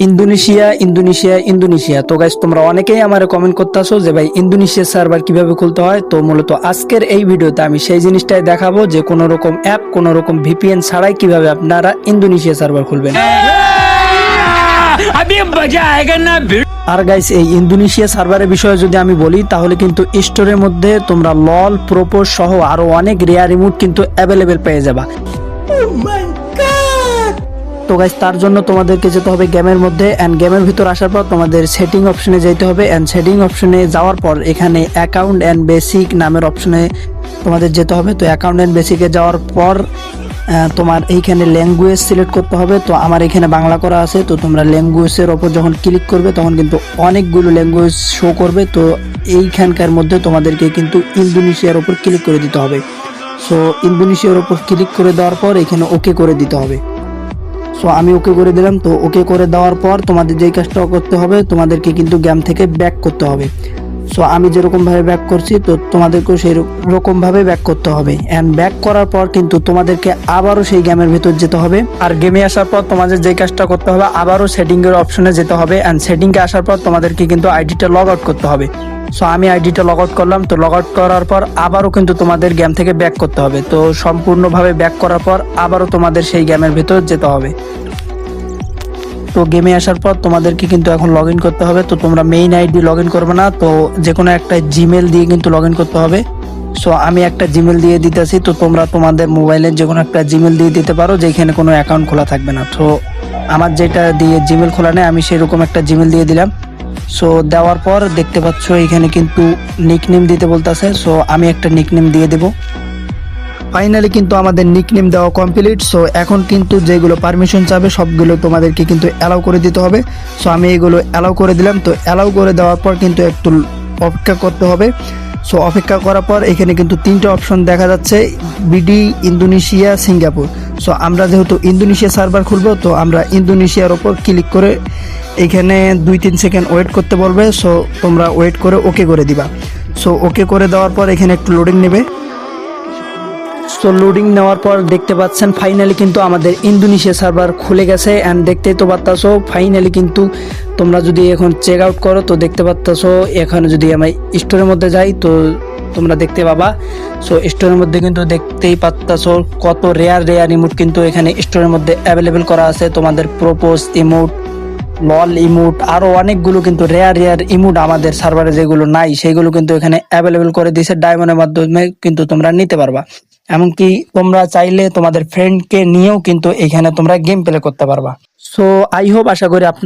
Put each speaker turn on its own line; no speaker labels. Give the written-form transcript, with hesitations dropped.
Indonesia Indonesia Indonesia. তো guys, তোমরা অনেকেই আমার কমেন্ট করতেছো যে ভাই ইন্দোনেশিয়া সার্ভার কিভাবে খুলতে হয়। তো মূলত আজকের এই ভিডিওতে আমি সেই জিনিসটাই দেখাবো যে কোনো রকম অ্যাপ, কোনো রকম ভিপিএন ছাড়াই কিভাবে আপনারা ইন্দোনেশিয়া সার্ভার খুলবেন। আর গাইস, এই ইন্দোনেশিয়া সার্ভারের বিষয়ে যদি আমি বলি তাহলে কিন্তু স্টোরের মধ্যে তোমরা লল, প্রোপোজ সহ আরো অনেক রেয়ার রিমোট কিন্তু অ্যাভেলেবেল পেয়ে যাবা। তো গাইস, তার জন্য তোমাদেরকে যেতে হবে গেমের মধ্যে, এন্ড গেমের ভিতর আসার পর তোমাদের সেটিং অপশনে যেতে হবে, এন্ড সেটিং অপশনে যাওয়ার পর এখানে অ্যাকাউন্ট এন্ড বেসিক নামের অপশনে তোমাদের যেতে হবে। তো অ্যাকাউন্ট এন্ড বেসিকে যাওয়ার পর তোমার এইখানে ল্যাঙ্গুয়েজ সিলেক্ট করতে হবে। তো আমার এখানে বাংলা করা আছে, তো তোমরা ল্যাঙ্গুয়েজের ওপর যখন ক্লিক করবে তখন কিন্তু অনেকগুলো ল্যাঙ্গুয়েজ শো করবে। তো এইখানকার মধ্যে তোমাদেরকে কিন্তু ইন্দোনেশিয়ার ওপর ক্লিক করে দিতে হবে। সো ইন্দোনেশিয়ার ওপর ক্লিক করে দেওয়ার পর এখানে ওকে করে দিতে হবে। সো আমি ওকে করে দিলাম। তো ওকে করে দেওয়ার পর তোমাদের যেই কাজটা করতে হবে, তোমাদেরকে কিন্তু গেম থেকে ব্যাক করতে হবে। সো আমি যেরকম ভাবে ব্যাক করছি, তো তোমাদেরকেও সেই রকম ভাবে ব্যাক করতে হবে। এন্ড ব্যাক করার পর কিন্তু তোমাদেরকে আবারও সেই গেমের ভিতর যেতে হবে। আর গেমে আসার পর তোমাদের যেই কাজটা করতে হবে, আবারও সেটিং এর অপশনে যেতে হবে। এন্ড সেটিং এ আসার পর তোমাদেরকে কিন্তু আইডিটা লগ আউট করতে হবে। সো আমি আইডিটা লগ আউট করলাম। তো লগ আউট করার পর আবারও কিন্তু তোমাদের গেম থেকে ব্যাক করতে হবে। তো সম্পূর্ণভাবে ব্যাক করার পর আবারও তোমাদের সেই গেমের ভিতর যেতে হবে। তো গেমে আসার পর তোমাদেরকে কিন্তু এখন লগ ইন করতে হবে। তো তোমরা মেইন আইডি লগ ইন করবে না, তো যে কোনো একটা জিমেল দিয়ে কিন্তু লগ ইন করতে হবে। সো আমি একটা জিমেল দিয়ে দিতেছি। তো তোমরা তোমাদের মোবাইলের যে কোনো একটা জিমেল দিয়ে দিতে পারো যেখানে কোনো অ্যাকাউন্ট খোলা থাকবে না। তো আমার যেটা দিয়ে জিমেল খোলা নেই, আমি সেরকম একটা জিমেল দিয়ে দিলাম। সো দেওয়ার পর দেখতে পাচ্ছ এখানে কিন্তু নিকনেম দিতে বলতেছে। সো আমি একটা নিকনেম দিয়ে দেবো। ফাইনালি কিন্তু আমাদের নিকনেম দেওয়া কমপ্লিট। সো এখন কিন্তু যেগুলো পারমিশন চাবে সবগুলো তোমাদেরকে কিন্তু অ্যালাউ করে দিতে হবে। সো আমি এগুলো অ্যালাউ করে দিলাম। তো অ্যালাউ করে দেওয়ার পর কিন্তু একটু অপেক্ষা করতে হবে। সো অপেক্ষা করার পর এখানে কিন্তু তিনটে অপশন দেখা যাচ্ছে, বিডি, ইন্দোনেশিয়া, সিঙ্গাপুর। সো আমরা যেহেতু ইন্দোনেশিয়া সার্ভার খুলবো, তো আমরা ইন্দোনেশিয়ার ওপর ক্লিক করে এখানে 2-3 সেকেন্ড ওয়েট করতে বলবে। সো তোমরা ওয়েট করে ওকে করে দিবা। সো ওকে করে দেওয়ার পর এখানে একটু লোডিং নেবে। সো লোডিং নেওয়ার পর দেখতে পাচ্ছেন ফাইনালি কিন্তু আমাদের ইন্দোনেশিয়া সার্ভার খুলে গেছে। অ্যান্ড দেখতেই তো পারতাছো ফাইনালি কিন্তু তোমরা যদি এখন চেক আউট করো তো দেখতে পারতাছো এখানে যদি আমি স্টোরের মধ্যে যাই তো তোমরা দেখতে পাবা। সো স্টোরের মধ্যে কিন্তু দেখতেই পারতাছো কত রেয়ার ইমোট কিন্তু এখানে স্টোরের মধ্যে অ্যাভেলেবেল করা আছে। তোমাদের প্রপোজ ইমোট, লল ইমোট, আরো অনেকগুলো কিন্তু রেয়ার ইমোট আমাদের সার্ভারে যেগুলো নাই সেগুলো কিন্তু এখানে অ্যাভেলেবেল করে দিয়েছে। ডায়মন্ডের মাধ্যমে কিন্তু তোমরা নিতে পারবা। এমনকি তোমরা চাইলে তোমাদের ফ্রেন্ডকে নিয়েও কিন্তু এখানে তোমরা গেম প্লে করতে পারবা। সো আই হোপ, আশা করি